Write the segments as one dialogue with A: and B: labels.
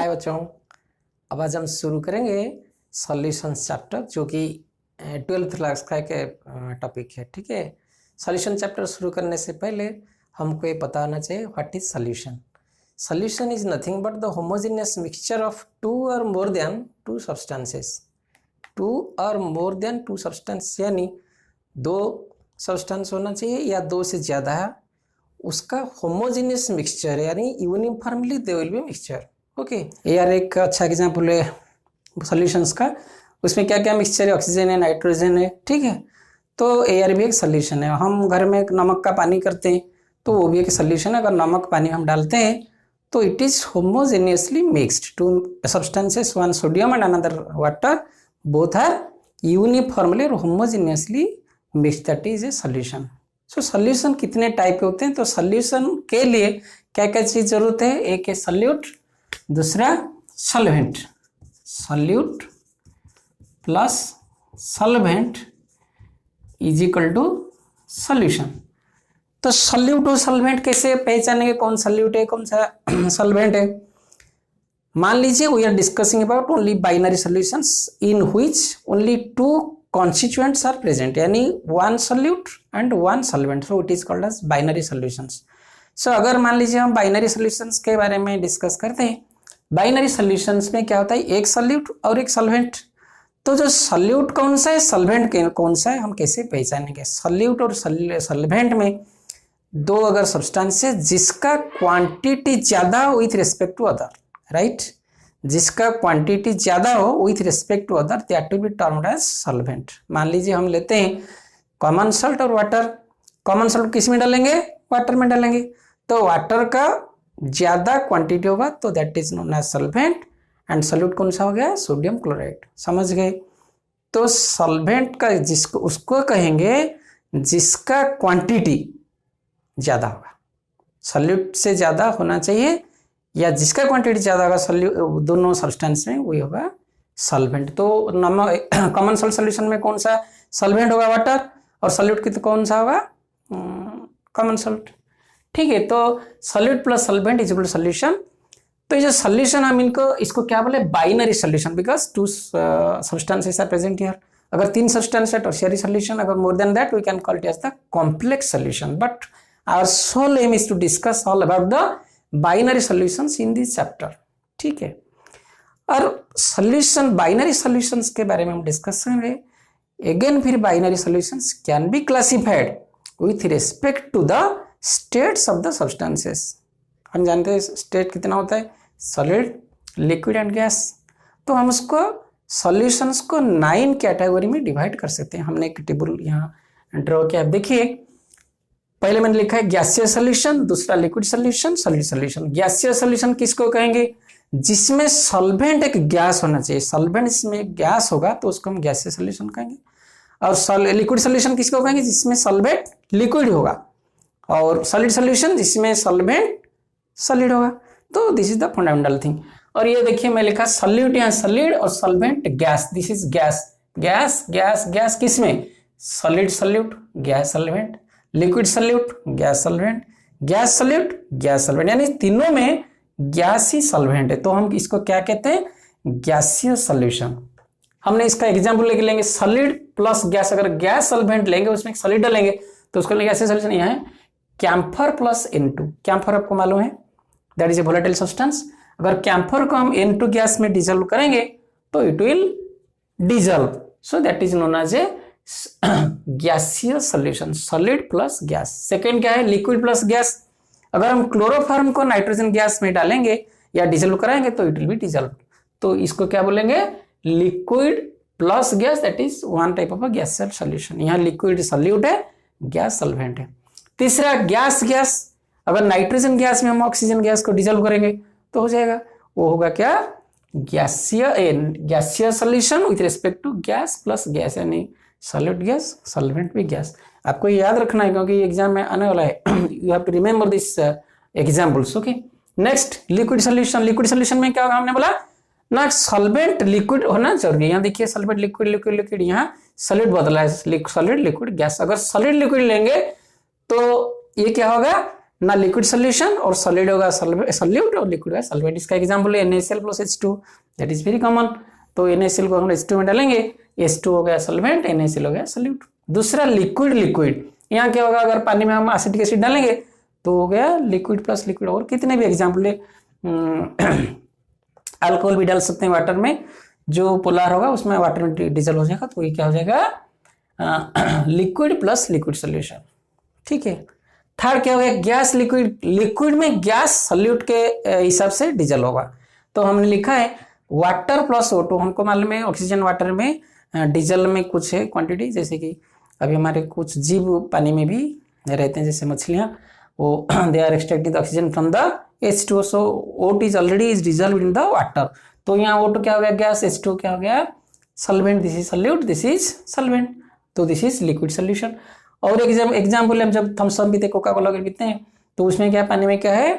A: हाय बच्चों, अब आज हम शुरू करेंगे सॉल्यूशंस चैप्टर, जो कि 12th क्लास का एक टॉपिक है। ठीक है, सॉल्यूशन चैप्टर शुरू करने से पहले हमको ये पता होना चाहिए what is solution. Solution is nothing but the homogeneous mixture of two or more than two substances. Two or more than to substance यानी दो सब्सटेंस होना चाहिए या दो से ज़्यादा है, उसका होमोजेनियस मिक्सचर यानी uniformly they will be mixture. Okay, यार एक अच्छा एग्जांपल है सॉल्यूशंस का। उसमें क्या क्या मिक्सचर है, ऑक्सीजन है, नाइट्रोजन है। ठीक है, तो एयर भी एक सॉल्यूशन है। हम घर में नमक का पानी करते हैं तो वो भी एक सॉल्यूशन है। अगर नमक पानी हम डालते हैं तो it is homogeneously mixed two substances, one sodium and another water, both are uniformly or homogeneously mixed, that is a solution. So solution कितने टाइप के होते हैं? तो सॉल्यूशन के लिए क्या क्या चीज जरूरत है? एक है सॉल्यूट, दूसरा solvent. Solute plus solvent is equal to solution. तो सॉल्यूट और सॉल्वेंट कैसे पहचानेंगे कौन सॉल्यूट है कौन सा सॉल्वेंट है? मान लीजिए we are discussing about only binary solutions in which only two constituents are present, यानी one solute and one solvent, so it is called as binary solutions. So अगर मान लीजिए हम बाइनरी सॉल्यूशंस के बारे में डिस्कस करते हैं, बाइनरी सॉल्यूशंस में क्या होता है, एक सॉल्यूट और एक सॉल्वेंट। तो जो सॉल्यूट कौन सा है, सॉल्वेंट कौन सा है, हम कैसे पहचानेंगे? सॉल्यूट और सॉल्वेंट में दो अगर सब्सटेंस है जिसका क्वांटिटी ज्यादा हो with respect to other, right, जिसका क्वांटिटी ज्यादा हो with respect to other, that will be termed as solvent. मान लीजिए हम लेते हैं कॉमन सॉल्ट और वाटर। कॉमन सॉल्ट किस में डालेंगे? वाटर में डालेंगे। तो वाटर का ज्यादा क्वांटिटी होगा तो that is known as solvent, and solute कौन सा हो गया? Sodium chloride. समझ गए? तो सॉल्वेंट का जिसको उसको कहेंगे जिसका क्वांटिटी ज्यादा होगा, सॉल्यूट से ज्यादा होना चाहिए या जिसका क्वांटिटी ज्यादा होगा दोनों सब्सटेंस में, वही होगा सॉल्वेंट। तो नमक कॉमन सॉल्ट सॉल्यूशन में कौन सा सॉल्वेंट होगा? वाटर। और सॉल्यूट की तो कौन सा होगा? Common salt. ठीक है, तो solute plus solvent is equal to solution. तो ये जो सॉल्यूशन हम इसको क्या बोले? Binary solution, because two substances are present here. अगर तीन सब्सटेंस है टर्शियरी सॉल्यूशन, अगर more than that we can call it as the complex solution. But our sole aim is to discuss all about the binary solutions in this chapter. ठीक है, और solution binary solutions के बारे में हम discuss करेंगे। Again फिर binary solutions can be classified with respect to the states of the substances. हम जानते हैं स्टेट कितना होता है, सॉलिड, लिक्विड एंड गैस। तो हम उसको सॉल्यूशंस को 9 कैटेगरी में डिवाइड कर सकते हैं। हमने एक टेबल यहाँ ड्रॉ किया, देखिए। पहले मैंने लिखा है गैसीय सॉल्यूशन, दूसरा लिक्विड सॉल्यूशन, सॉलिड सॉल्यूशन। गैसीय सॉल्यूशन किसको कहेंगे? जिसमें सॉल्वेंट एक गैस होना चाहिए। सॉल्वेंट इसमें गैस होगा तो उसको हम गैसीय सॉल्यूशन कहेंगे। और लिक्विड सॉल्यूशन किसको कहेंगे? जिसमें सॉल्वेंट लिक्विड होगा। और सॉलिड सॉल्यूशन जिसमें सॉल्वेंट सॉलिड होगा। तो this is the fundamental thing. और ये देखिए मैं लिखा सॉल्यूट, यहाँ सॉलिड और solvent gas, this is gas. Gas gas gas किसमें? Solid solute, gas solvent, liquid solute, gas solvent, gas solute, gas solvent, यानी तीनों में गैस ही सॉल्वेंट है। तो हम इसको क्या कहते हैं? गैसीय सॉल्यूशन। हमने इसका एग्जांपल लेके लेंगे सॉलिड प्लस गैस। अगर गैस सॉल्वेंट लेंगे उसमें सॉलिड डालेंगे तो उसको गैसीय सॉल्यूशन। यहाँ है कैम्फर प्लस N2। कैम्फर आपको मालूम है, that is a volatile substance. अगर कैम्फर को हम N2 गैस में डिजोल्व करेंगे तो it will dissolve, so that is known as a गैसीय solution, solid plus gas. Second क्या है? Liquid plus gas. अगर हम क्लोरोफॉर्म को नाइट्रोजन गैस में डालेंगे या डिजोल्व कराएंगे तो इट विल बी डिजोल्व। तो इसको क्या बोलेंगे? Liquid plus gas, that is one type of a गैसीय सॉल्यूशन। यहाँ लिक्विड सॉल्यूट है, गैस सॉल्वेंट है। तीसरा गैस गैस। अगर नाइट्रोजन गैस में हम ऑक्सीजन गैस को डिजोल्व करेंगे तो हो जाएगा, वो होगा क्या? गैसीय solution with respect to gas plus gas, यानी सॉलिड गैस, सॉल्वेंट भी गैस। आपको याद रखना है क्योंकि एग्जाम में आने वाला है। You have to remember this examples. Okay, next liquid solution. Liquid solution में क्या होगा? हमने बोला ना सॉल्वेंट लिक्विड होना जरूरी है। यहाँ देखिए सॉल्वेंट लिक्विड लिक्विड लिक्विड, यहाँ सॉलिड बदला है, सॉलिड लिक्विड गैस। अगर सॉलिड लिक्विड लेंगे तो ये क्या होगा? ना लिक्विड सोल्यूशन, और सॉलिड होगा सॉल्यूट और लिक्विड होगा सॉल्वेंट। इसका एग्जांपल है NaCl plus H2, that is very common. तो NaCl को हम H2 में डालेंगे, H2 हो गया सॉल्वेंट, NaCl हो गया सॉल्यूट। दूसरा लिक्विड, यहाँ क्या होगा, अगर पानी में हम एसिटिक एसिड डालेंगे तो हो गया लिक्विड प्लस लिक्विड। और कितने भी एग्जाम्पल है, अल्कोहल भी डाल सकते हैं वाटर में, जो पोलर होगा उसमें वाटर में डिजल हो जाएगा, तो ये क्या हो जाएगा, लिक्विड प्लस लिक्विड सोल्यूशन। ठीक है। थर्ड क्या हो गया, गैस लिक्विड, लिक्विड में गैस सॉल्यूट के हिसाब से डिजल होगा। तो हमने लिखा है वाटर प्लस O2, हमको मालूम है ऑक्सीजन वाटर में डीजल में कुछ है क्वांटिटी, जैसे कि अभी हमारे कुछ जीव पानी में भी रहते हैं, जैसे मछलियाँ, वो they are extracting the oxygen from the H2O, so O2 is already is dissolve in the water. तो यहाँ O2 क्या हो गया गैस, H2O क्या हो गया solvent, this is solute, this is solvent, तो दिस इज लिक्विड सोल्यूशन। और एग्जाम्पल हम जब थम्स अप पीते, कोका कोला पीते हैं, तो उसमें क्या पानी में क्या है,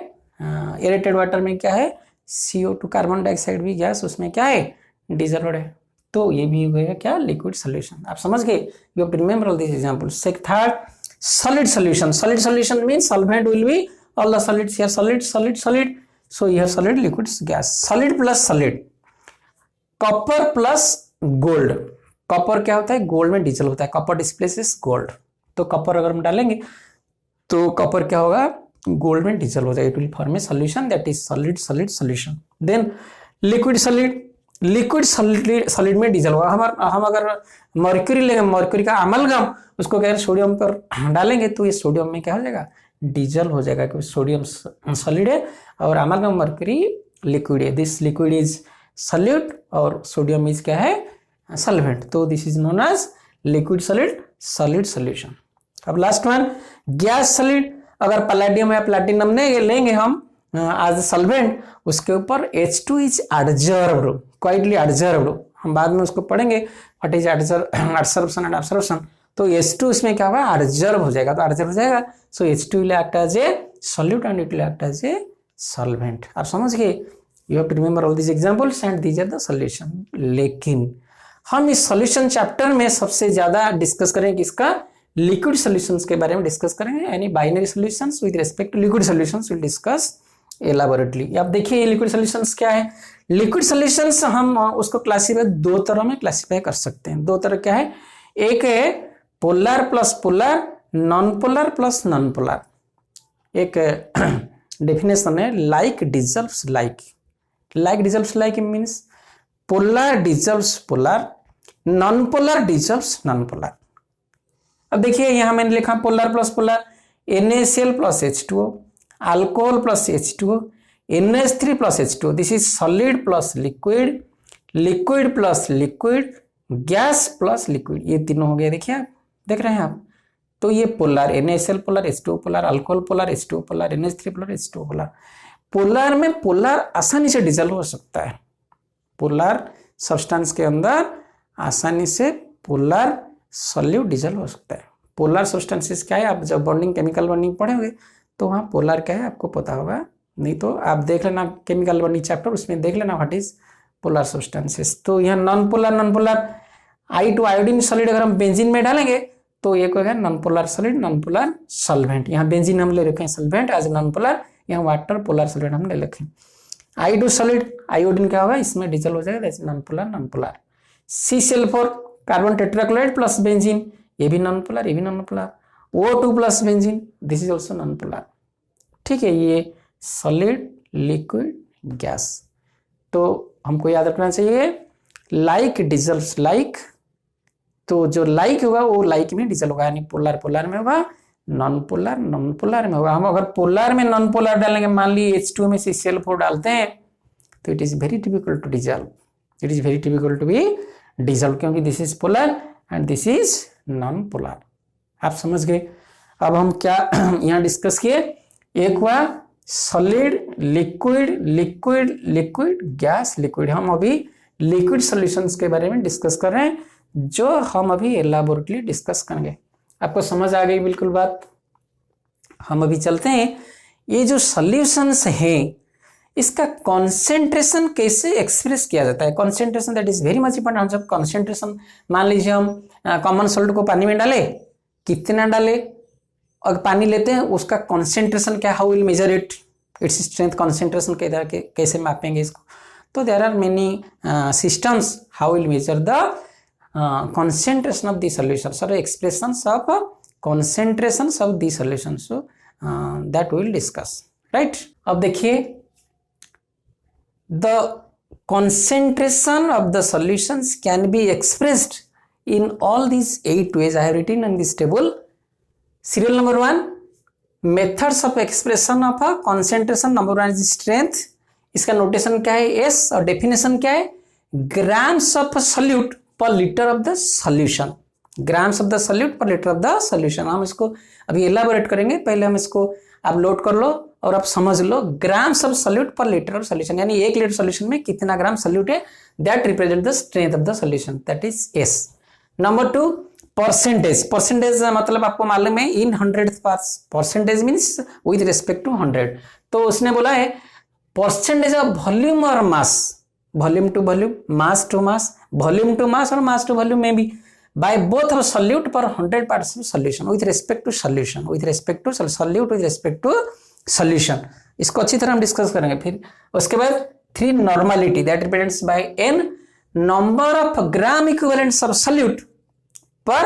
A: एरेटेड वाटर में क्या है CO2 कार्बन डाइऑक्साइड भी गैस, उसमें क्या है डिजल्व्ड है, तो ये भी हो गया क्या लिक्विड सोल्यूशन। आप समझ गए, you have to remember all this example. Third solid solution, solid solution means solvent will be all the solids here, solid, so you have solid, liquid, gas, solid plus solid, copper plus gold, copper क्या होता है gold में diesel होता है, copper displaces gold, तो copper अगर हम डालेंगे तो कॉपर क्या होगा गोल्ड में डीजल हो जाएगा, it will form a solution that is solid solution. Then liquid solid में डीजल होगा। हम अगर मर्क्यूरी लेंगे, मर्क्यूरी का अमलगम उसको क्या सोडियम पर डालेंगे तो ये सोडियम में क्या हो जाएगा डीजल हो जाएगा, क्योंकि सोडियम सॉलिड है और अमलगम मर्क्यूरी लिक्विड है। दिस लिक्विड इज सॉल्यूट और सोडियम इज क्या है सॉल्वेंट, तो this is known as liquid solid solution. अब लास्ट वन गैस सॉलिड, अगर पैलेडियम या प्लैटिनम लेंगे हम एज सॉल्वेंट, उसके ऊपर H2 इज एडजर्व्ड, क्वाइटली एडजर्व्ड, हम बाद में उसको पढ़ेंगे व्हाट इज एडसर्प्शन एंड एब्सॉर्प्शन। तो H2 इसमें क्या होगा एडजर्व हो जाएगा, तो एडजर्व हो जाएगा, so H2 will act as a solute and it will act as a solvent. आप समझ गए, you have to remember all this examples and these are the solution. लेकिन हम इस सॉल्यूशन चैप्टर में सबसे ज्यादा डिस्कस करेंगे किसका, लिक्विड सॉल्यूशंस के बारे में डिस्कस करेंगे, यानी binary solutions with respect to liquid solutions will discuss elaborately. अब देखिए ये लिक्विड सॉल्यूशंस क्या है। लिक्विड सॉल्यूशंस हम उसको क्लासीफाई दो तरह में क्लासीफाई कर सकते हैं। दो तरह क्या है, एक है polar plus polar, non polar plus non polar. एक डेफिनेशन है like dissolves like, like dissolves like means polar dissolves polar, non polar dissolves non polar. अब देखिए यहां मैंने लिखा polar plus polar, NaCl plus H2O, alcohol plus H2O, NH3 plus H2O, this is solid plus liquid, liquid plus liquid, gas plus liquid, ये तीनों हो गया। देखिए आप देख रहे हैं आप, तो ये polar NaCl polar, H2O polar, alcohol polar, H2O polar, NH3 polar, H2O polar. Polar में पोलर आसानी से डिजल्व हो सकता है, पोलर सब्सटेंस के अंदर आसानी से पोलर सॉल्यूट डिजल्व हो सकता है। पोलर सब्सटेंसेस क्या है, आप जब बॉन्डिंग केमिकल बॉन्डिंग पढ़ोगे तो वहाँ पोलर क्या है आपको पता होगा, नहीं तो आप देख लेना केमिकल बॉन्डिंग चैप्टर, उसमें देख लेना व्हाट इज पोलर सब्सटेंसेस। तो यहाँ non polar I2 iodine solid अगर हम बेंजीन में डालेंगे तो ये क्या है non polar solid, non polar solvent. यहाँ बेंजीन हम ले रखे हैं सॉल्वेंट एज नॉन पोलर, यहाँ वाटर पोलर सॉलिड हम ले रखे हैं। I2 सॉलिड आयोडीन क्या होगा इसमें डिजल हो जाएगा, that's non polar. CCl4 carbon tetrachloride plus benzene, ये भी नॉन पोलर, ये भी non polar. O2 plus benzene, this is also non polar. ठीक है, ये सॉलिड लिक्विड गैस, तो हमको याद रखना चाहिए लाइक डिजल्व्स लाइक, तो जो लाइक होगा वो लाइक में डिजल होगा, यानी पोलर में होगा, नॉन पोलर में होगा। हम अगर पोलर में नॉन पोलर डालेंगे, मान ली H2 में CCl4 डालते हैं, तो it is very difficult to dissolve, it is very difficult to be dissolve, क्योंकि this is polar and this is non polar. आप समझ गए। अब हम क्या यहाँ डिस्कस किए, एक हुआ सॉलिड लिक्विड गैस लिक्विड। हम अभी लिक्विड सॉल्यूशंस के बारे में डिस्कस कर रहे हैं, जो हम अभी एलाबोरेटली डिस्कस करेंगे। आपको समझ आ गई बिल्कुल बात। हम अभी चलते हैं, ये जो सॉल्यूशंस हैं इसका कॉन्सेंट्रेशन कैसे एक्सप्रेस किया जाता है। Concentration that is very much important. हम जब कॉन्सेंट्रेशन, मान लीजिए हम कॉमन सॉल्ट को पानी में डाले, कितना डाले अगर पानी लेते हैं उसका कॉन्सेंट्रेशन क्या, how will measure it, its strength concentration कैसे मापेंगे इसको। तो there are many systems how will measure the concentration of the solution, sorry, expressions of concentrations of the solution, so that we will discuss, right। अब देखिए the concentration of the solutions can be expressed in all these 8 ways I have written in this table। serial number 1 methods of expression of a concentration, number 1 is strength, इसका notation क्या है S और definition क्या है, grams of solute per litre of the solution, grams of the solute per litre of the solution. हम इसको अभी elaborate करेंगे, पहले हम इसको आप नोट कर लो और आप समझ लो, grams of solute per litre of solution, यानी 1 लीटर सॉल्यूशन में कितना ग्राम सॉल्यूट है, that represent the strength of the solution, that is S. Number 2 percentage, percentage मतलब आपको मालूम है in 100th parts, percentage means with respect to 100। तो उसने बोला है परसेंटेज ऑफ वॉल्यूम और mass, volume to volume, mass to mass, volume to mass और मास टू वॉल्यूम में भी, by both of solute per 100 parts of solution with respect to solution, with respect to solute with respect to solution. इसको अच्छी तरह हम discuss करेंगे। फिर उसके बाद 3 normality, that represents by n number of gram equivalents of solute per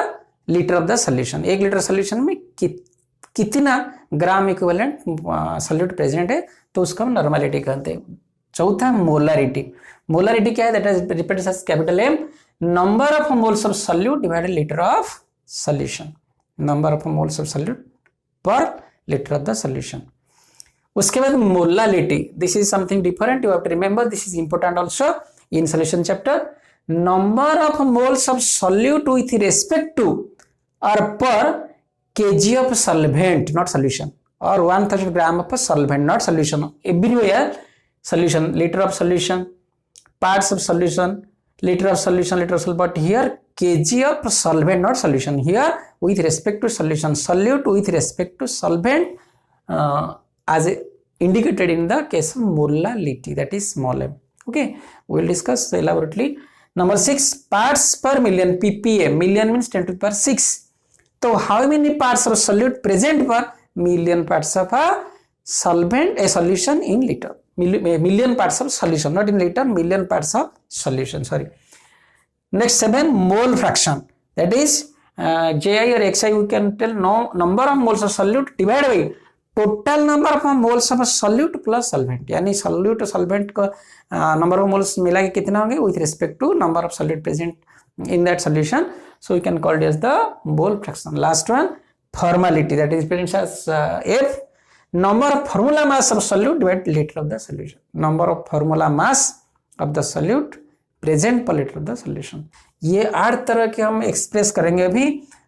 A: litre of the solution, 1 litre solution में कितना ग्राम इक्विवेलेंट सॉल्यूट प्रेजेंट है, तो उसको हम नॉर्मलिटी कहते हैं। चौथा मोलारिटी, मोलारिटी क्या है, that is represents as capital M number of moles of solute divided litre of solution, number of moles of solute per litre of the solution. उसके बाद molality, this is something different, you have to remember, this is important also in solution chapter, number of moles of solute with respect to और per kg of solvent not solution or 1000 gram of solvent not solution, everywhere solution, liter of solution, parts of solution, liter of solution, liter of solvent, but here kg of solvent not solution, here with respect to solution, solute with respect to solvent as indicated in the case of molality, that is small m, okay, we will discuss elaborately। number 6 parts per million, ppm, million means 10 to the power 6, तो how many parts of solute present per million parts of a solvent a solution in litre, million parts of solution not in litre, million parts of solution, sorry. Next 7 mole fraction, that is JI or XI we can tell no number of moles of solute divide by total number of moles of solute plus solvent, यानी solute और solvent का number of moles मिला के कितना होंगे with respect to number of solute present in that solution, so we can call it as the mole fraction। last one formality, that is represented as F number of formula mass of solute divided liter of the solution, number of formula mass of the solute present per liter of the solution। ये 8 तरह के हम express करेंगे अभी,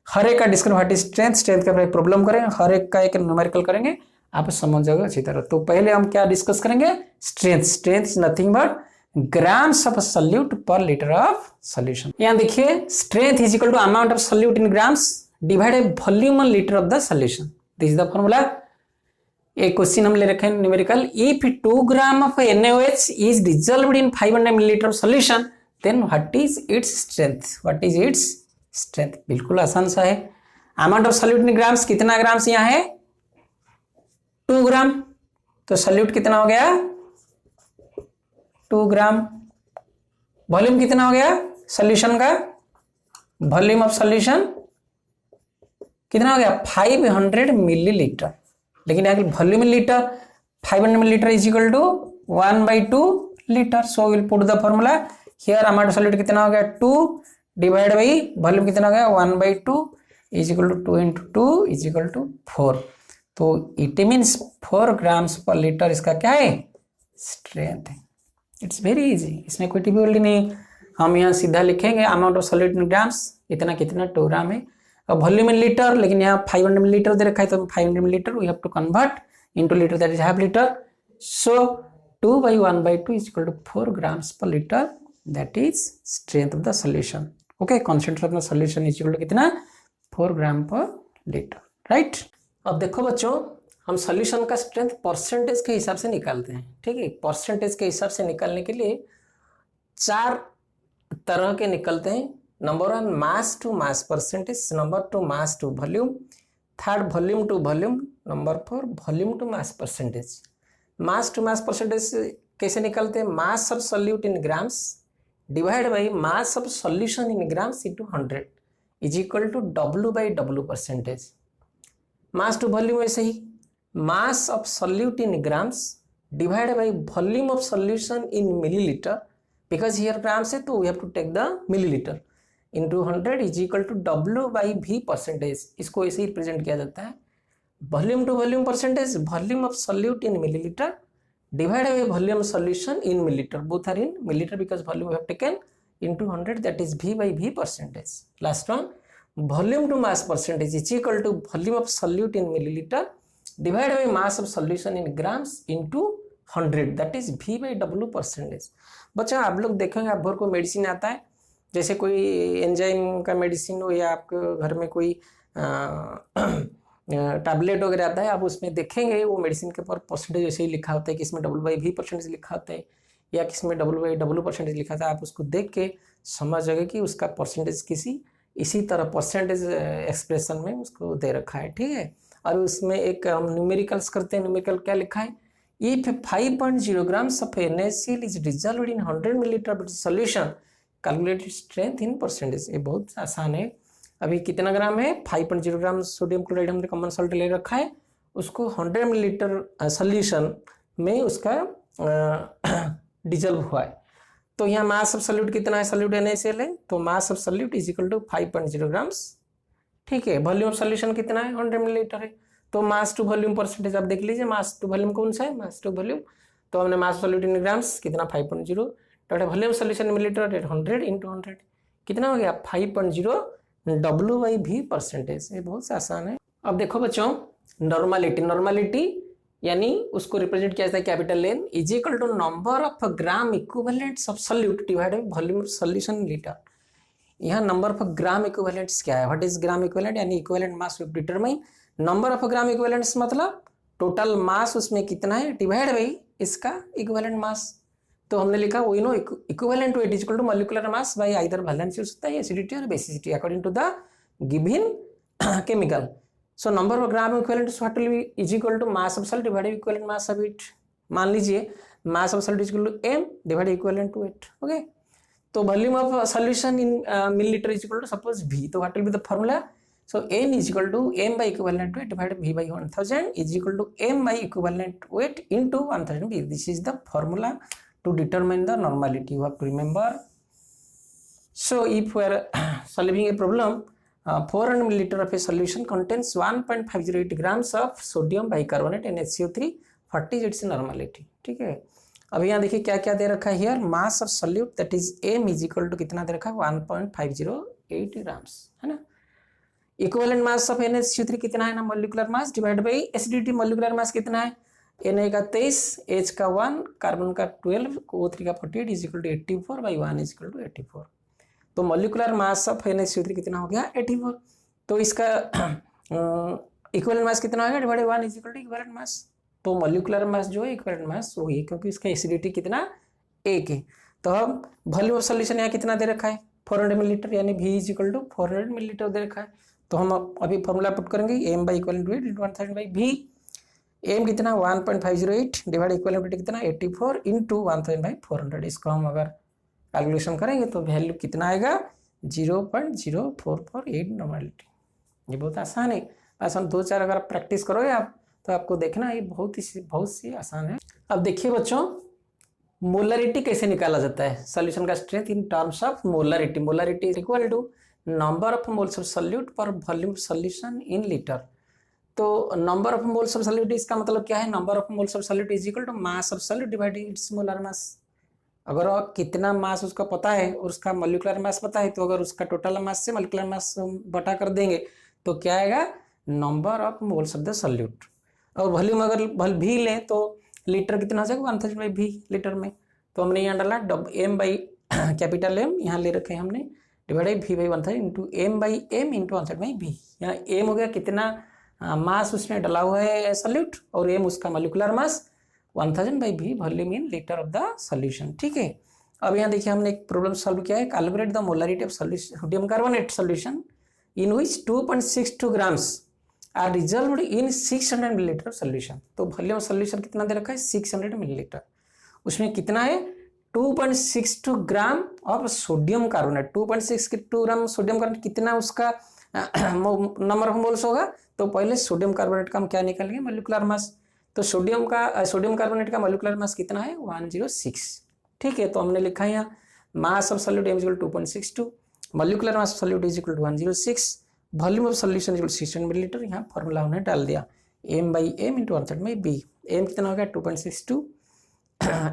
A: हर एक का discuss what is strength, strength का problem करेंगे, हर एक का एक न्यूमेरिकल करेंगे, आप समझ जाओगे अच्छी तरह। तो पहले हम क्या डिस्कस करेंगे, strength, strength is nothing but grams of solute per litre of solution. यहाँ देखिए strength is equal to amount of solute in grams divided volume on litre of the solution, this is the formula. एक question हम ले रखे हैं numerical, if 2 gram of NaOH is dissolved in 500 millilitre of solution then what is its strength, what is its strength. बिल्कुल आसान सा है। Amount of solute in grams, कितना ग्राम्स यहाँ है 2 ग्राम, तो सॉल्यूट कितना हो गया 2 ग्राम, वॉल्यूम कितना हो गया सॉल्यूशन का, वॉल्यूम ऑफ सॉल्यूशन कितना हो गया 500 मिलीलीटर, लेकिन यहाँ volume in litre 500 millilitre is equal to 1/2 litre, so will put the formula here, amount of solute कितना हो गया 2 डिवाइड बाई वॉल्यूम कितना हो गया 1/2 is equal to 2 into 2 is equal to 4, तो it means 4 grams per litre इसका क्या है स्ट्रेंथ है। इट्स वेरी इजी, इसमें कोई डिफिकल्टी नहीं। हम यहाँ सीधा लिखेंगे amount of solute in grams इतना कितना 2 ग्राम है, और वॉल्यूम इन लीटर, लेकिन यहाँ 500 मिलीलीटर दे रखा है, तो 500 millilitre we have to convert into litre, that is half litre, so 2/1/2 is equal to 4 grams per litre, that is strength of the solution. Okay, concentration of the solution is equal to कितना 4 ग्राम पर litre, right. अब देखो बच्चों, हम solution का strength percentage के हिसाब से निकालते हैं, ठीक है। परसेंटेज के हिसाब से निकालने के लिए 4 तरह के निकलते हैं। Number 1 mass to mass percentage, number 2 mass to volume, third volume to volume, number 4 volume to mass percentage. Mass to mass percentage कैसे निकलते हैं? Mass of solute in grams divide by mass of solution in grams into 100 is equal to W/W percentage. Mass to volume ऐसे ही, mass of solute in grams divide by volume of solution in millilitre, because here grams है तो we have to take the millilitre, into 100 is equal to W/V percentage. इसको ऐसे ही represent किया जाता है, volume to volume percentage, volume of solute in millilitre divided by volume solution in milliliter, both are in milliliter because volume we have taken into 100, that is V/V percentage. Last one, volume to mass percentage is equal to volume of solute in milliliter divided by mass of solution in grams into 100, that is V/W percentage. बच्चों आप लोग देखेंगे, आप भर को medicine आता है, जैसे कोई एंजाइम का मेडिसिन हो या आपके घर में कोई टैबलेट वगैरह आता है, आप उसमें देखेंगे वो मेडिसिन के ऊपर परसेंटेज ऐसे ही लिखा होता है कि इसमें W/V परसेंटेज लिखा होता है या किसमें W/W परसेंटेज लिखा था। आप उसको देख के समझ जाएंगे कि उसका परसेंटेज किसी इसी तरह परसेंटेज एक्सप्रेशन में उसको दे रखा है, ठीक है। और उसमें एक हम न्यूमेरिकल्स करते हैं, न्यूमेरिकल क्या लिखा है, if 5.0 grams of NaCl is dissolved in 100 milliliter solution calculated strength in percentage. ये बहुत आसान है। अभी कितना ग्राम है, 5.0 ग्राम सोडियम क्लोराइड हमने कॉमन सॉल्ट ले रखा है, उसको 100 मिलीलीटर सोल्यूशन में उसका डिजल्व हुआ है। तो यहाँ मास ऑफ सॉल्यूट कितना है, सॉल्यूट NaCl है, तो mass of solute is equal to 5.0 grams, ठीक है। वॉल्यूम ऑफ सॉल्यूशन कितना है, 100 मिलीलीटर है। तो मास टू वॉल्यूम परसेंटेज आप देख लीजिए, मास टू वॉल्यूम कौन सा है, मास टू वॉल्यूम। तो हमने मास सॉल्यूट इन ग्राम्स कितना 5.0, तो वॉल्यूम सॉल्यूशन मिलीलीटर 100 इंटू 100 कितना हो गया 5.0 W/V परसेंटेज। ये बहुत सा आसान है। अब देखो बच्चों, नॉर्मलिटी, नॉर्मलिटी यानी उसको रिप्रेजेंट किया जाता है capital N is equal to number of gram equivalents of solute divided by volume of solution in litre. यहाँ नंबर ऑफ ग्राम इक्विवेलेंट्स क्या है, व्हाट इज ग्राम इक्विवेलेंट, यानी equivalent mass we determine. Number of gram equivalents मतलब total mass उसमें कितना है divide by इसका equivalent mass. तो हमने लिखा we know equivalent weight is equal to molecular mass by either valency हो सकता है, एसिडिटी और basicity according to the given chemical. So number of gram equivalents what will be is equal to mass of salt divided equivalent mass of it. मान लीजिए mass of salt is equal to m divided equivalent to it, okay. तो volume of solution in millilitre is equal to suppose V, तो what will be the formula, so n is equal to m by equivalent weight divided by V by 1000 is equal to m by equivalent weight into 1000 V. This is the formula to determine the normality, you have to remember. So if we are solving a problem, 400 milliliter of a solution contains 1.508 grams of sodium bicarbonate NaCO3, what is its normality, ठीक है। अब यहाँ देखिए क्या क्या दे रखा है, here mass of solute that is m is equal to कितना दे रखा है 1.508 grams, है ना। इक्विवेलेंट मास ऑफ NaCO3 कितना है ना, molecular mass divide by acidity, molecular mass कितना है, Na का 23, H का 1, कार्बन का 12, O3 का 48 is equal to 84 by 1 is equal to 84। तो मॉलिक्यूलर मास ऑफ NaCO3 कितना हो गया 84। तो इसका इक्विवेलेंट मास कितना होगा divide by 1 is equal to equivalent mass. तो मॉलिक्यूलर मास जो है इक्विवेलेंट मास वही है, क्योंकि इसका एसिडिटी कितना 1 है। तो अब वॉल्यूम ऑफ सॉल्यूशन यहाँ कितना दे रखा है 400 मिलीलीटर, यानी V is equal to 400 millilitre दे रखा है। तो हम अभी फॉर्मूला पुट करेंगे m by equal to 8 into 1000 by V। m कितना 1.508 डिवाइड इक्वल टू कितना 84 इंटू 1000 बाई 400। इसको हम अगर कैलकुलेशन करेंगे तो वैल्यू कितना आएगा 0.0448 नॉर्मलिटी। ये बहुत आसान है, बस हम 2-4 अगर आप प्रैक्टिस करोगे आप तो आपको देखना ये बहुत सी आसान है। अब देखिए बच्चों, मोलरिटी कैसे निकाला जाता है, सॉल्यूशन का strength in terms of molarity. Molarity is equal to number of moles of solute per volume solution in litre. तो number of moles of solute इसका मतलब क्या है, number of moles of solute is equal to mass of solute divided its molar mass. अगर कितना मास उसका पता है और उसका मॉलिक्यूलर मास पता है, तो अगर उसका टोटल मास से मॉलिक्यूलर मास बटा कर देंगे तो क्या आएगा number of moles of the solute. और वॉल्यूम अगर भी लें तो लीटर कितना हो जाएगा 1000 बाई V लीटर में। तो हमने यहाँ डाला m बाई कैपिटल M यहाँ ले रखे हैं हमने divide V by 1000 into m by m into 1000 by V। यहाँ m हो गया कितना मास उसमें डाला हुआ है सॉल्यूट, और m उसका molecular mass 1000 by V volume in litre of the solution, ठीक है। अब यहाँ देखिए हमने एक प्रॉब्लम सॉल्व किया है, calculate the molarity of sodium carbonate solution in which 2.62 grams are dissolved in 600 millilitre solution. तो वॉल्यूम सोल्यूशन कितना दे रखा है 600 मिलीलीटर, उसमें कितना है 2.62 gram of sodium carbonate. 2.62 gram sodium carbonate कितना उसका नंबर ऑफ मोल्स होगा, तो पहले सोडियम कार्बोनेट का हम क्या निकालेंगे मोलिकुलर मास। तो सोडियम कार्बोनेट का मोलिकुलर मास कितना है 106। ठीक है, तो हमने लिखा है यहाँ mass of solute m equal 2.62, molecular mass of solute is equal to 106, volume of solution equal 600 millilitre. यहाँ फॉर्मूला हमने डाल दिया m/m इंटू 1/b। m कितना हो गया 2.62,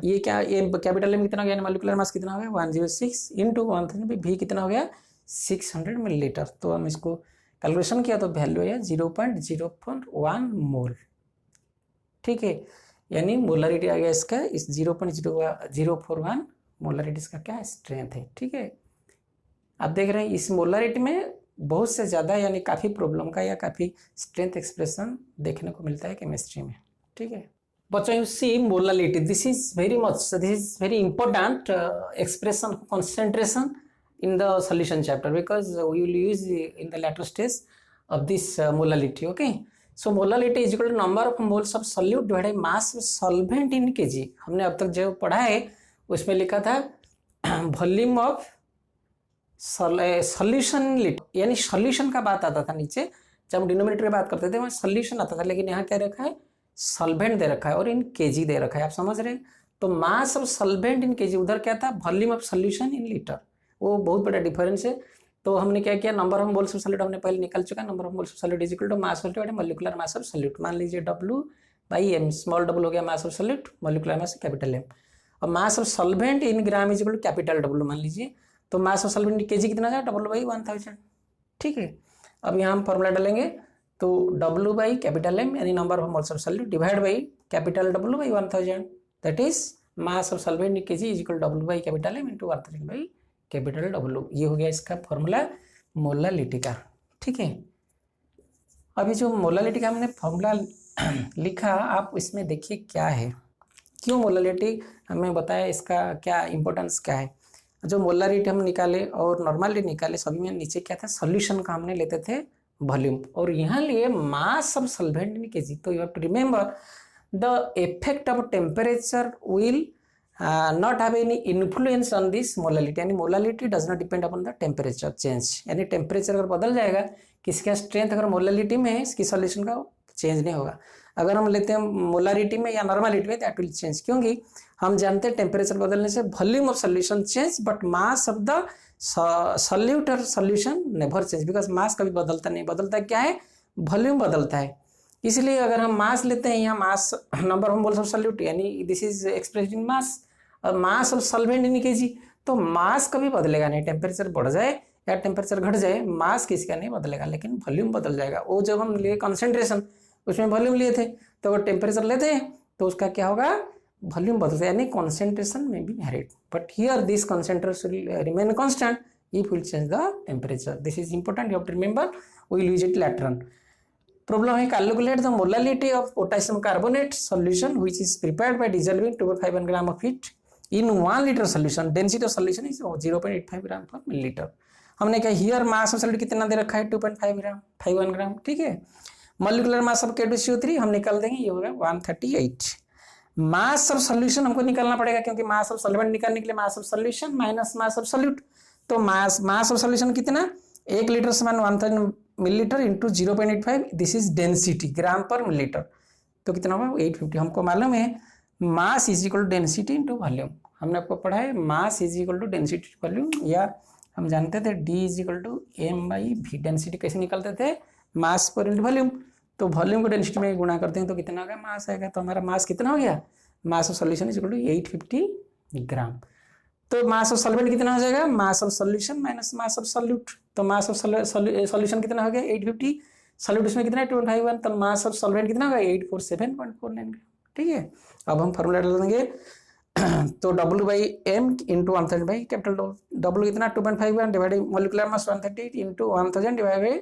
A: ये क्या एम कैपिटल एम कितना हो गया मोलिकुलर मास कितना हो गया 106 इंटू 1/b, भी कितना हो गया 600 मिलीलीटर। तो हम इसको कैलकुलेशन किया तो वैल्यू है 0.041 मोल। ठीक है, यानी मोलरिटी आ गया इसका इस 0.041 मोलरिटी इसका क्या स्ट्रेंथ है। ठीक है, आप देख रहे हैं इस मोलरिटी में बहुत से ज़्यादा यानी काफ़ी प्रॉब्लम का या काफ़ी स्ट्रेंथ एक्सप्रेशन देखने को मिलता है केमिस्ट्री में। ठीक है बच्चों, you see molarity, this is very important expression concentration in the solution chapter because we will use in the later stage of this molality. Okay, so molality is equal to number of moles of solute divided by mass of solvent in kg। हमने अब तक जो पढ़ा है उसमें लिखा था volume of solution litre, यानी सॉल्यूशन का बात आता था नीचे जब हम डिनोमिनेटर की बात करते थे वहाँ सॉल्यूशन आता था, लेकिन यहाँ क्या रखा है सॉल्वेंट दे रखा है और इन केजी दे रखा है। आप समझ रहे हैं, तो mass of solvent in KG, उधर क्या था volume of solution in litre, वो बहुत बड़ा डिफरेंस है। तो हमने क्या किया number of moles of solute हमने पहले निकल चुका, number of moles of solute is equal to mass of solute molecular mass of solute. मान लीजिए W/m, स्मॉल डब्लू हो गया mass of solute, molecular mass capital M, और mass of solvent in gram is equal to capital W मान लीजिए। तो mass of solvent KG कितना है W/1000। ठीक है, अब यहाँ हम फॉर्मूला डालेंगे तो W/M यानी number of moles of solute divide by capital W/1000, that is mass of solvent in KG is equal W/M into 1000 by capital W। ये हो गया इसका फॉर्मूला मोलालिटी का। ठीक है, अभी जो मोलालिटी का हमने फॉर्मूला लिखा, आप इसमें देखिए क्या है, क्यों मोलालिटी हमें बताया, इसका क्या इंपॉर्टेंस क्या है। जो मोलारिटी हम निकाले और नॉर्मली निकाले सभी में नीचे क्या था सॉल्यूशन का हमने लेते थे वॉल्यूम, और यहाँ लिए mass of solvent in KG. तो you have to remember the effect of temperature will not have any influence on this molality, यानी molality does not depend upon the temperature change, यानी टेम्परेचर अगर बदल जाएगा किसी का स्ट्रेंथ अगर molality में है इसकी सॉल्यूशन का चेंज नहीं होगा। अगर हम लेते हैं मोलारिटी में या नॉर्मलिटी में दैट विल चेंज, क्योंकि हम जानते हैं टेम्परेचर बदलने से volume of solution change but mass of the solute और solution never change, because mass कभी बदलता नहीं, बदलता क्या है वॉल्यूम बदलता है। इसलिए अगर हम मास लेते हैं यहाँ mass number of moles of solute यानी दिस इज एक्सप्रेस्ड इन मास, और mass of solvent in KG, तो मास कभी बदलेगा नहीं, टेम्परेचर बढ़ जाए या टेम्परेचर घट जाए मास किसी का नहीं बदलेगा, लेकिन वॉल्यूम बदल जाएगा। वो जब हम लिए कंसंट्रेशन उसमें वॉल्यूम लिए थे, तो अगर टेम्परेचर लेते हैं तो उसका क्या होगा वॉल्यूम बदलता है, यानी कॉन्सेंट्रेशन में भी varied, but here this concentration remain constant if will change the temperature. This is important, you have to remember, we will use it later on. Problem है calculate the molality of potassium carbonate solution which is prepared by dissolving 2.51 gram of it in 1 liter solution, density of solution is 0.85 gram per millilitre. हमने क्या here mass of solute कितना दे रखा है 2.51 ग्राम। ठीक है, molecular mass of K2CO3 हम निकाल देंगे, ये होगा 138। मास ऑफ सॉल्यूशन हमको निकालना पड़ेगा क्योंकि मास ऑफ सॉल्वेंट निकालने के लिए mass of solution minus mass of solute, तो मास ऑफ सॉल्यूशन कितना 1 लीटर समान 1000 millilitre into 0.85, this is density gram per millilitre, तो कितना होगा 850। हमको मालूम है mass is equal to density into volume, हमने आपको पढ़ा है mass is equal to density volume, या हम जानते थे D is equal to M/V। Density कैसे निकालते थे मास पर इंटू वॉल्यूम, तो वॉल्यूम को डेंसिटी में गुणा करते हैं तो कितना होगा मास आएगा। तो हमारा मास कितना हो गया, mass of solution is equal to 850 gram. तो मास ऑफ सॉल्वेंट कितना हो जाएगा mass of solution minus mass of solute, तो मास ऑफ सॉल्यूशन कितना हो गया 850, सॉल्यूट उसमें कितना है 2.51, तो मास ऑफ सॉल्वेंट कितना होगा 847.49 ग्राम। ठीक है, अब हम फॉर्मूला डाल देंगे तो W/M into 1000 by capital W कितना 2.51 divided molecular mass 138 into 1000 divide by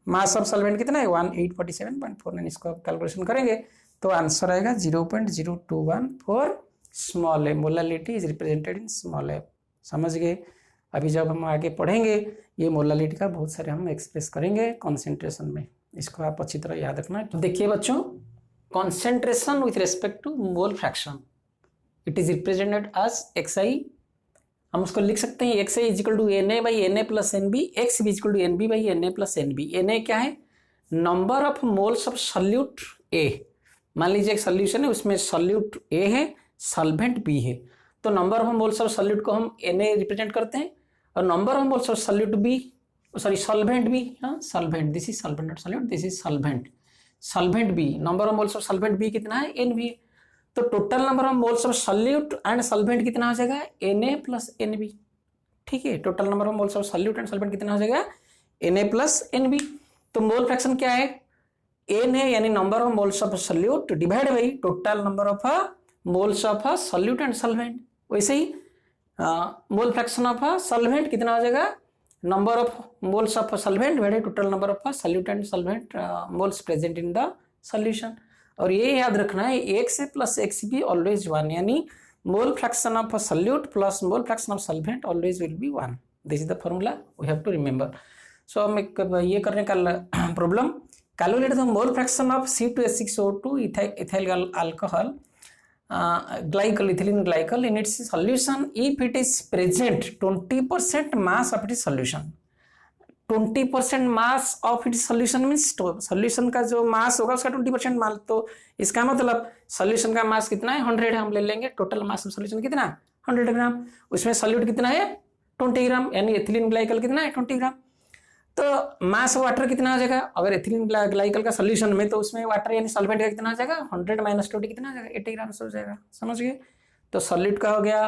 A: mass of solvent कितना है 1847.49। इसको आप कैलकुलेशन करेंगे तो आंसर आएगा 0.0214 small a, molality is represented in small a. समझ गए। अभी जब हम आगे पढ़ेंगे ये मोलालिटी का बहुत सारे हम एक्सप्रेस करेंगे कॉन्सेंट्रेशन में। इसको आप अच्छी तरह याद रखना। तो देखिए बच्चों, concentration with respect to mole fraction, it is represented as x i. हम उसको लिख सकते हैं x i equal to n A by n A plus N B, x B equal to n B by n A plus N B. N A क्या है? Number of moles of solute A. मान लीजिए एक solution है, उसमें solute ए है, solvent B है, तो number of moles of solute को हम एन ए रिप्रेजेंट करते हैं, और number of moles of solute B, sorry solvent B, हाँ solvent, this is solvent not solute, this is solvent, solvent B, number of moles of solvent B कितना है? N B. तो total number of moles of solute and solvent कितना हो जाएगा? N A plus N B. ठीक है, total number of moles of solute and solvent कितना हो जाएगा? N A plus N B. तो मोल फ्रैक्शन क्या है? एन है यानी number of moles of solute divide by total number of moles of solute and solvent. वैसे ही मोल फ्रैक्शन ऑफ सॉल्वेंट कितना हो जाएगा? Number of moles of solvent divide total number of solute and solvent moles present in the solution. और ये याद रखना है, X A plus x be always one, यानी mole fraction of a solute plus mole fraction of solvent always will be 1. This is the formula we have to remember. So हम एक ये करने का problem, calculate the mole fraction of C2H6O2 ethyl alcohol glycol, ethylene glycol in its solution if it is present 20% mass of it solution. 20% mass of it solution means solution का जो मास होगा उसका 20% मास, तो इसका मतलब सॉल्यूशन का मास कितना है? 100 है। हम ले लेंगे टोटल मास ऑफ सॉल्यूशन कितना? 100 ग्राम। उसमें सॉल्यूट कितना है? 20 ग्राम, यानी एथिलीन ग्लाइकल कितना है? 20 ग्राम। तो मास वाटर कितना हो जाएगा? अगर एथिलीन ग्लाइकल का सॉल्यूशन में, तो उसमें वाटर यानी सॉल्वेंट का कितना हो जाएगा? 100 माइनस 20 कितना हो जाएगा? 80 ग्राम से हो जाएगा। समझ गए? तो सॉल्यूट का हो गया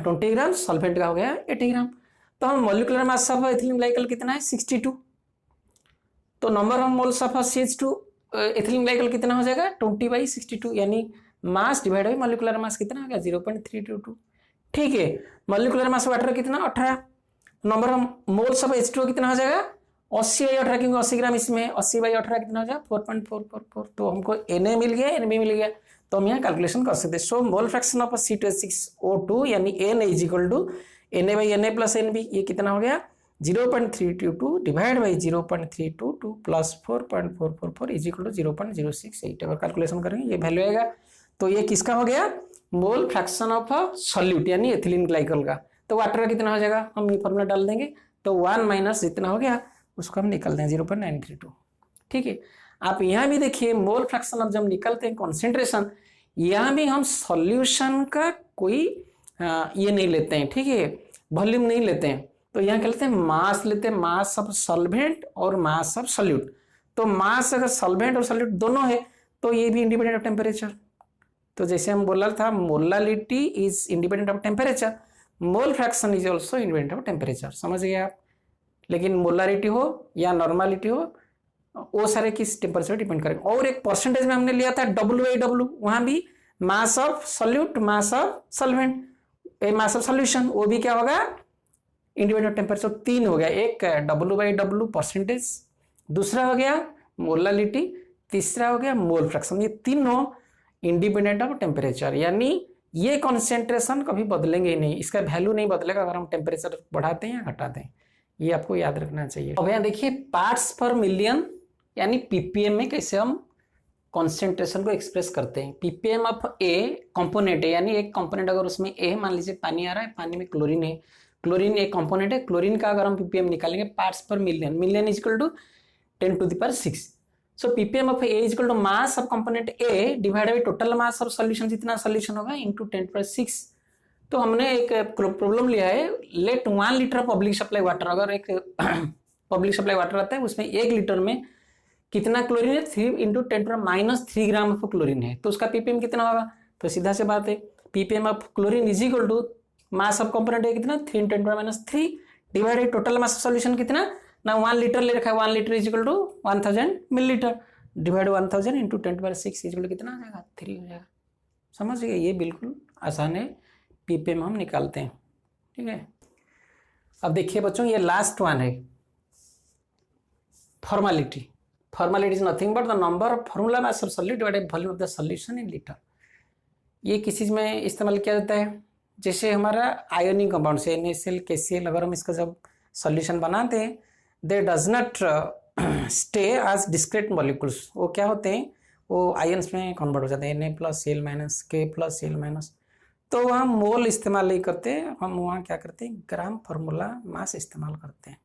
A: 20 ग्राम, सॉल्वेंट का हो गया 80 ग्राम। तो हम molecular mass of ethylene glycol कितना है? 62। तो नंबर ऑफ मोल्स ऑफ CH2 एथिलीन ग्लाइकल कितना हो जाएगा? 20/62, यानी mass divide by molecular mass कितना हो गया? 0.322। ठीक है, मॉलिक्यूलर मास वाटर कितना? 18। Number of moles of H2O कितना हो जाएगा? 80/18, क्योंकि 80 ग्राम इसमें, 80/18 कितना हो जाएगा? 4.444। तो हमको Na मिल गया, Nb मिल गया, तो हम यहाँ कैलकुलेशन कर सकते हैं। सो मोल फ्रैक्शन ऑफ C2H6O2 यानी Na equal to Na by Na plus Nb, ये कितना हो गया? 0.322 divide by 0.322 plus 4.444 is equal to 0.068। अगर कैलकुलेशन करेंगे ये वैल्यू आएगा। तो ये किसका हो गया? मोल फ्रैक्शन ऑफ सॉल्यूट यानी एथिलीन ग्लाइकल का। तो वाटर का कितना हो जाएगा? हम ये फॉर्मूला डाल देंगे, तो 1 माइनस जितना हो गया उसको हम निकल दें 0.932। ठीक है, आप यहाँ भी देखिए मोल फ्रैक्शन ऑफ जब निकलते हैं कॉन्सेंट्रेशन, यहाँ भी हम सॉल्यूशन का कोई ये नहीं लेते हैं, ठीक है, वॉल्यूम नहीं लेते हैं। तो यहाँ क्या लेते हैं? मास लेते हैं, मास ऑफ सॉल्वेंट और मास ऑफ सॉल्यूट। तो मास अगर सॉल्वेंट और सॉल्यूट दोनों है तो ये भी इंडिपेंडेंट ऑफ टेम्परेचर। तो जैसे हम बोला था molality is independent of temperature, mole fraction is also independent of temperature. समझ गए आप? लेकिन मोलारिटी हो या नॉर्मालिटी हो, वो सारे किस टेम्परेचर डिपेंड करेंगे। और एक परसेंटेज में हमने लिया था WAW, वहां भी मास of solute, mass of solvent, mass of solution, वो भी क्या होगा? Independent temperature. 3 हो गया, एक WAW परसेंटेज, दूसरा हो गया मोलालिटी, तीसरा हो गया मोल फ्रैक्शन। ये तीनों इंडिपेंडेंट ऑफ टेम्परेचर, यानी ये कॉन्सेंट्रेशन कभी बदलेंगे ही नहीं, इसका वैल्यू नहीं बदलेगा अगर हम टेम्परेचर बढ़ाते हैं या घटाते हैं। ये आपको याद रखना चाहिए। अब यहाँ देखिए पार्ट्स पर मिलियन यानी ppm में कैसे हम कॉन्सेंट्रेशन को एक्सप्रेस करते हैं। ppm ऑफ ए कंपोनेंट है, यानी एक कंपोनेंट अगर उसमें ए मान लीजिए पानी आ रहा है, पानी में क्लोरीन है, क्लोरीन एक कंपोनेंट है, क्लोरीन का अगर हम ppm निकालेंगे parts per million, million is equal to 10⁶। So ppm of A is equal to mass of component A divide by total mass of solution, जितना सॉल्यूशन होगा इंटू 10⁶। तो हमने एक प्रॉब्लम लिया है, let 1 litre public supply water, अगर एक public supply water आता है उसमें 1 लीटर में कितना क्लोरीन है? 3 इंटू 10⁻³ ग्राम ऑफ क्लोरीन है, तो उसका ppm कितना होगा? तो सीधा से बात है, ppm of chlorine is equal to mass of component है कितना? 3 × 10⁻³ divide by total mass of solution कितना ना 1 लीटर ले रखा है, 1 litre is equal to 1000 millilitre divide 1000 into 10⁻6 is equal to कितना आ जाएगा? 3 हो जाएगा। समझ गए? ये बिल्कुल आसान है, ppm हम निकालते हैं। ठीक है, अब देखिए बच्चों ये लास्ट वन है formality. Formality is nothing but the number of formula mass of solute divided by volume of the solution in litre. ये किस चीज में इस्तेमाल किया जाता है? जैसे हमारा आयोनिक कंपाउंड से NaCl KCl, अगर हम इसका जब सॉल्यूशन बनाते हैं, they does not stay as discrete molecules, वो क्या होते हैं, वो आयंस में कन्वर्ट हो जाते हैं, Na+Cl- K+Cl-। तो वहाँ मोल इस्तेमाल नहीं करते, हम वहाँ क्या करते हैं, ग्राम फार्मूला मास इस्तेमाल करते हैं।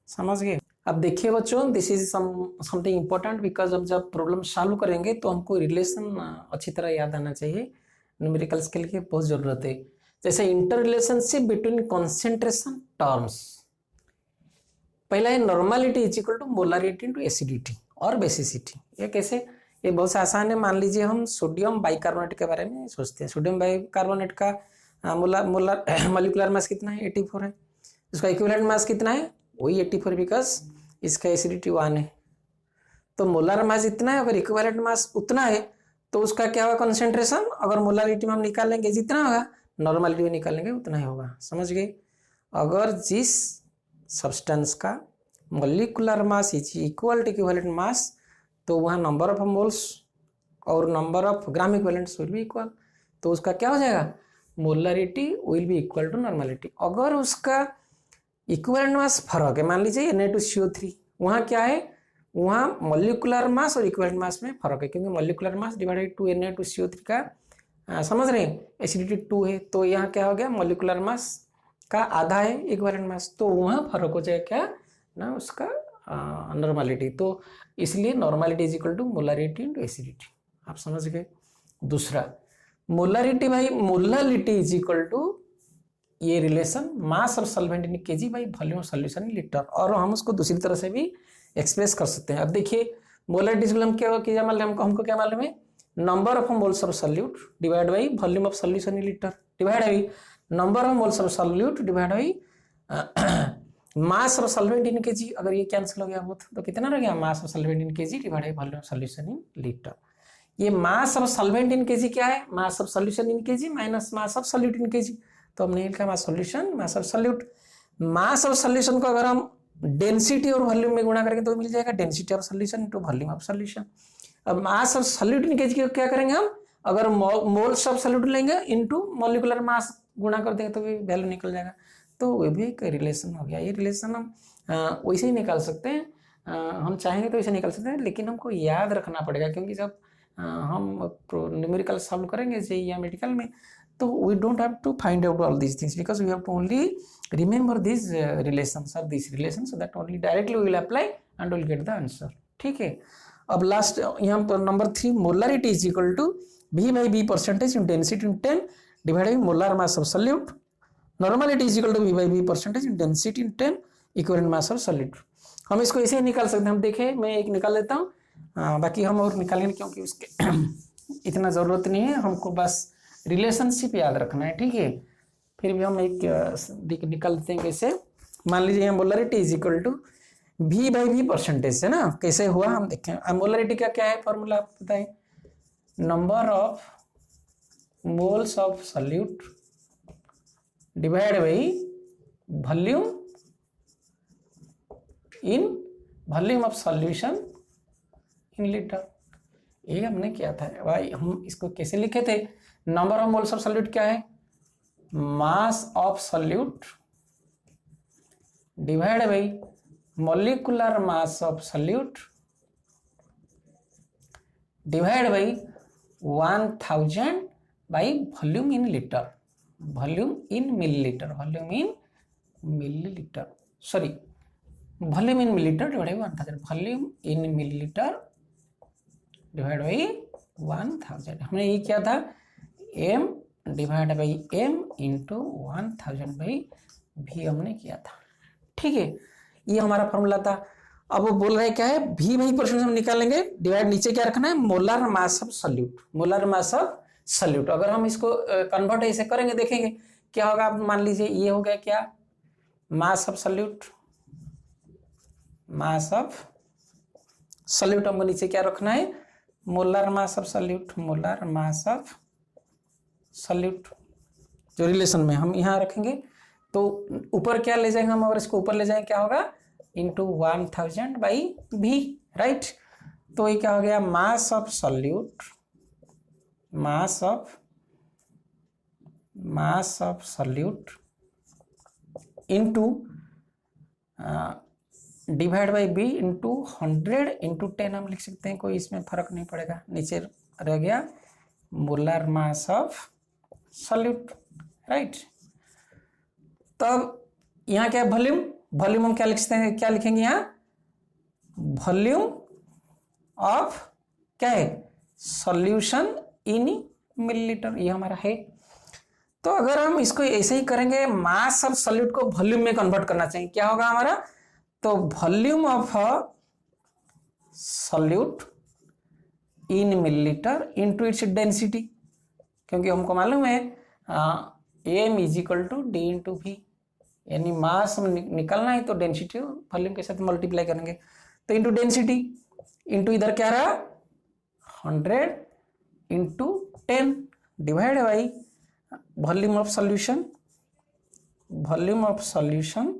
A: समझ गए। अब देखिए बच्चों, this is something important, because हम जब प्रॉब्लम सॉल्व करेंगे तो हमको रिलेशन अच्छी तरह याद आना चाहिए, न्यूमेरिकल्स के लिए बहुत जरूरत है। जैसे inter relationship between concentration terms, पहला है normality is equal to molarity into acidity और बेसिसिटी। ये कैसे, ये बहुत आसान है। मान लीजिए हम सोडियम बाइकार्बोनेट के बारे में सोचते हैं। सोडियम बाइकार्बोनेट का मोलिकुलर मास कितना है, 84 है। इसका इक्विवेलेंट मास कितना है, वही 84, बिकॉज इसका एसिडिटी 1 है। तो मोलर मास इतना है, अगर इक्विवेलेंट मास उतना है तो उसका क्या होगा, कंसेंट्रेशन। अगर मोलारिटी में हम निकालेंगे जितना होगा, नॉर्मलिटी में निकालेंगे उतना ही होगा। समझ गए। अगर जिस सब्सटेंस का molecular mass is equal to equivalent mass, तो वहाँ नंबर ऑफ मोल्स और number of gram equivalents will be equal, तो उसका क्या हो जाएगा, molarity will be equal to normality. अगर उसका इक्विवेलेंट मास फर्क है, मान लीजिए Na2CO3, वहाँ क्या है, वहाँ मोलिकुलर मास और इक्विवेलेंट मास में फर्क है, क्योंकि molecular mass divided to Na2CO3 का समझ रहे हैं, एसिडिटी 2 है। तो यहाँ क्या हो गया, मोलिकुलर मास का आधा है इक्विवेलेंट मास, तो वहाँ फर्क हो जाएगा क्या ना, उसका नॉर्मलिटी। तो इसलिए normality is equal to molarity into acidity. आप समझ गए। दूसरा मोलारिटी भाई, मोलालिटी इज इक्वल टू ये relation mass of solvent in KG by volume of solution in litre, और हम उसको दूसरी तरह से भी एक्सप्रेस कर सकते हैं। अब देखिए मोलारिटी हम क्या किया, हमको क्या मालूम है, number of moles of solute divide by volume of solution in litre, divide by number of moles of solute divide by mass of solvent in KG. अगर ये कैंसिल हो गया बहुत, तो कितना रह गया, mass of solvent in kg divide by volume of solution in litre. ये mass of solvent in kg क्या है, mass of solution in kg minus mass of solute in KG. तो हमने लिखा mass solution mass of solute. Mass of solution को अगर हम density और वॉल्यूम में गुणा करेंगे तो मिल जाएगा density of solution into volume of solution. अब mass of solute in kg को क्या करेंगे हम, अगर मोल्स ऑफ सॉल्यूट लेंगे इनटू मॉलिक्यूलर मास गुणा कर देंगे तो भी वैल्यू निकल जाएगा। तो वो भी एक रिलेशन हो गया। ये रिलेशन हम वैसे ही निकाल सकते हैं, हम चाहेंगे तो ऐसे निकाल सकते हैं, लेकिन हमको याद रखना पड़ेगा, क्योंकि जब हम न्यूमेरिकल सॉल्व करेंगे जेईई या मेडिकल में, तो we don't have to find out all these things, because we have to only remember these relations or these relations, so that only directly we will apply and we will get the answer। ठीक है। अब last यहाँ पर number 3, molarity is equal to V by B percentage in density in 10 divide by molar mass of solute. Normality is equal to V by B percentage in density in 10 equivalent mass of solute. हम इसको ऐसे ही निकाल सकते हैं। हम देखें, मैं एक निकाल लेता हूँ, बाकी हम और निकालेंगे क्योंकि उसके इतना जरूरत नहीं है, हमको बस रिलेशनशिप याद रखना है। ठीक है। फिर भी हम एक निकालते हैं कैसे, मान लीजिए यहाँ molarity is equal to V by B percentage है ना, कैसे हुआ हम देखें। मोलारिटी का क्या है फॉर्मूला आप बताएं, number of moles of solute divide by volume of solution in litre. ये हमने किया था भाई। हम इसको कैसे लिखे थे, number of moles of solute क्या है, mass of solute divide by molecular mass of solute divide by 1000 by volume in litre, volume in millilitre, volume in millilitre, sorry volume in millilitre divide by 1000, volume in millilitre divide by 1000। हमने ये किया था m divide by m into 1000 by v हमने किया था। ठीक है, ये हमारा फॉर्मूला था। अब वो बोल रहे क्या है, v बाई परसेंट हम निकालेंगे, डिवाइड नीचे क्या रखना है, molar mass of solute, molar mass of solute. अगर हम इसको कन्वर्ट ऐसे करेंगे, देखेंगे क्या होगा। आप मान लीजिए ये हो गया क्या, मास of solute, mass of solute हमको नीचे क्या रखना है, molar mass of solute, molar mass of solute जो रिलेशन में हम यहाँ रखेंगे। तो ऊपर क्या ले जाएंगे हम, अगर इसको ऊपर ले जाएंगे क्या होगा, इंटू 1000 बाई v, राइट। तो ये क्या हो गया, mass of solute, mass of solute into divide by B into 100 into 10 हम लिख सकते हैं, कोई इसमें फर्क नहीं पड़ेगा। नीचे रह गया molar mass of solute, right. तब यहाँ क्या है, वॉल्यूम। वॉल्यूम हम क्या लिखते हैं, क्या लिखेंगे यहाँ, वॉल्यूम ऑफ क्या है, सॉल्यूशन इन मिलीलीटर, ये हमारा है। तो अगर हम इसको ऐसे ही करेंगे, मास ऑफ सॉल्यूट को वॉल्यूम में कन्वर्ट करना चाहिए, क्या होगा हमारा, तो volume of solute in millilitre into its density, क्योंकि हमको मालूम है M is equal to D into V, यानी मास निकलना है तो डेंसिटी वॉल्यूम के साथ मल्टीप्लाई करेंगे, तो इंटू डेंसिटी इंटू इधर क्या रहा 100 into 10 divide by volume of solution, volume of solution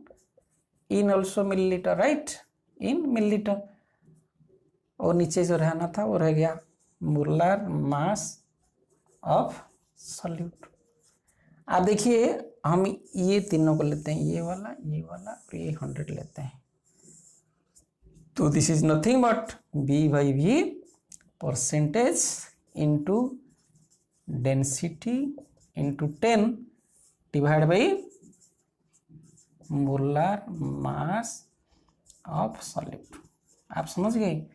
A: in also millilitre, right, in millilitre. और नीचे जो रहना था वो रह गया मोलर मास ऑफ सॉल्यूट। आप देखिए हम ये तीनों को लेते हैं, ये वाला और ये 100 लेते हैं, तो this is nothing but B by V percentage into density into 10 divide by molar mass of solute. आप समझ गए,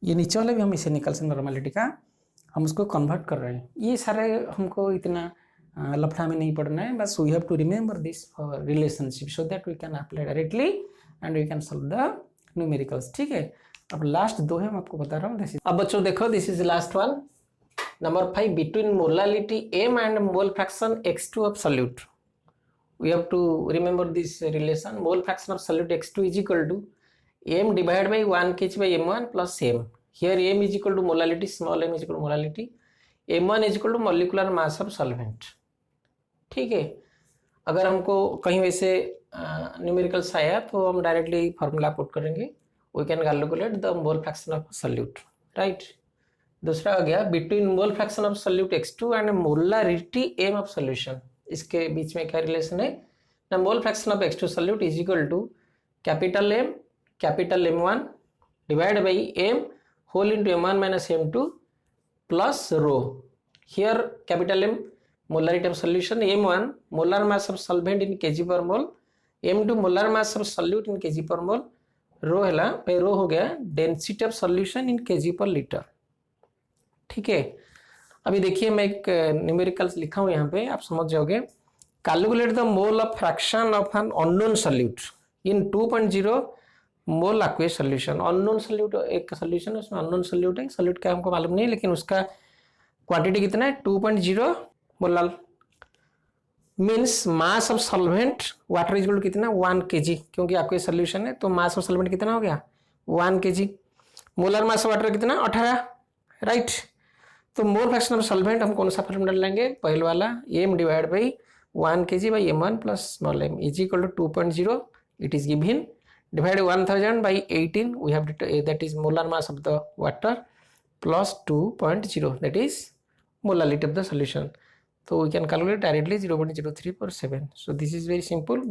A: ये नीचे वाले भी हम इसे निकल से नॉर्मेलिटी का हम उसको कन्वर्ट कर रहे हैं। ये सारे हमको इतना लफड़ा में नहीं पढ़ना है, बस we have to remember this relationship so that we can apply directly and we can solve the numericals, ठीक है। अब लास्ट दो है, मैं आपको बता रहा हूँ। अब बच्चों देखो, this is last one, number 5, between molality m and mole fraction x2 of solute we have to remember this relation, mole fraction of solute x2 is equal to m divided by 1 kg by m1 plus m. Here m is equal to molality, small m is equal to molality, m1 is equal to molecular mass of solvent, ठीक है। अगर हमको कहीं वैसे numericals आया तो हम directly formula put करेंगे, we can calculate the mole fraction of solute, right. दूसरा आ गया between mole fraction of solute x2 and molarity m of solution, इसके बीच में क्या रिलेशन है ना, mole fraction of x2 solute is equal to capital M1 divide by m whole into m1 minus m2 plus rho. Here capital M molarity of solution, m1 molar mass of solvent in kg पर मोल, m2 molar mass of solute in kg पर मोल, रो है रो हो गया density of solution in kg पर litre, ठीक है। अभी देखिए मैं एक न्यूमेरिकल्स लिखा हूं यहाँ पे, आप समझ जाओगे। Calculate the mole of fraction of an unknown solute in 2.0 mole aqueous solution. Unknown solute एक सॉल्यूशन है, उसमें अननोन सॉल्यूट है, सॉल्यूट का हमको मालूम नहीं, लेकिन उसका क्वांटिटी कितना है 2.0 molal, means mass of solvent water is कितना 1 kg, क्योंकि आपके सॉल्यूशन है तो मास ऑफ सॉल्वेंट कितना हो गया 1 kg, molar mass of water कितना 18, राइट। तो मोल फ्रैक्शन ऑफ सॉल्वेंट हम कौन सा फॉर्मूला लेंगे, पहले वाला m divide by 1 kg by m1 plus small m is equal to 2.0, it is given, divide 1000 by 18, we have that is molar mass of the water plus 2.0, that is molality of the solution. So we can calculate directly 0.0347. So this is very simple.